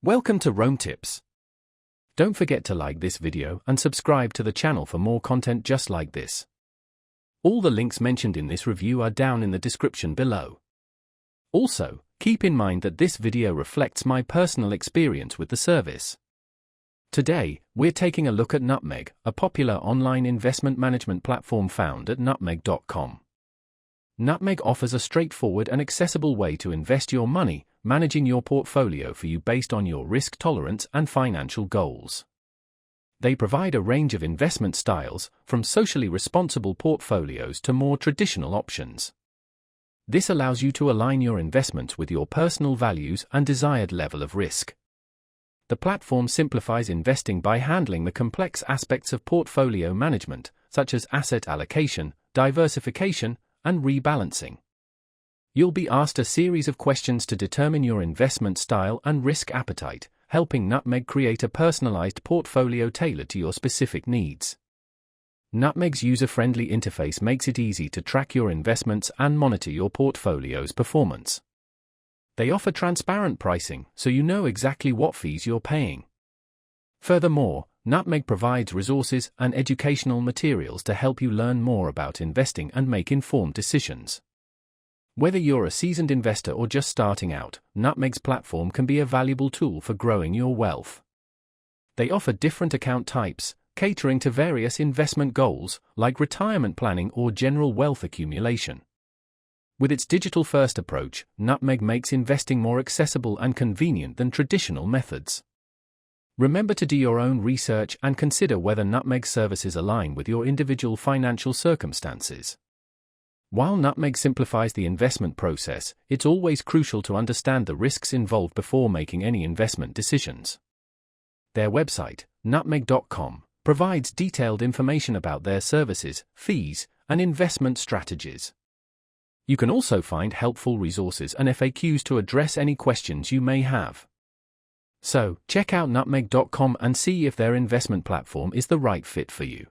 Welcome to Rome Tips. Don't forget to like this video and subscribe to the channel for more content just like this. All the links mentioned in this review are down in the description below. Also, keep in mind that this video reflects my personal experience with the service. Today, we're taking a look at Nutmeg, a popular online investment management platform found at nutmeg.com. Nutmeg offers a straightforward and accessible way to invest your money, managing your portfolio for you based on your risk tolerance and financial goals. They provide a range of investment styles, from socially responsible portfolios to more traditional options. This allows you to align your investments with your personal values and desired level of risk. The platform simplifies investing by handling the complex aspects of portfolio management, such as asset allocation, diversification, and rebalancing. You'll be asked a series of questions to determine your investment style and risk appetite, helping Nutmeg create a personalized portfolio tailored to your specific needs. Nutmeg's user-friendly interface makes it easy to track your investments and monitor your portfolio's performance. They offer transparent pricing, so you know exactly what fees you're paying. Furthermore, Nutmeg provides resources and educational materials to help you learn more about investing and make informed decisions. Whether you're a seasoned investor or just starting out, Nutmeg's platform can be a valuable tool for growing your wealth. They offer different account types, catering to various investment goals, like retirement planning or general wealth accumulation. With its digital-first approach, Nutmeg makes investing more accessible and convenient than traditional methods. Remember to do your own research and consider whether Nutmeg services align with your individual financial circumstances. While Nutmeg simplifies the investment process, it's always crucial to understand the risks involved before making any investment decisions. Their website, nutmeg.com, provides detailed information about their services, fees, and investment strategies. You can also find helpful resources and FAQs to address any questions you may have. So, check out nutmeg.com and see if their investment platform is the right fit for you.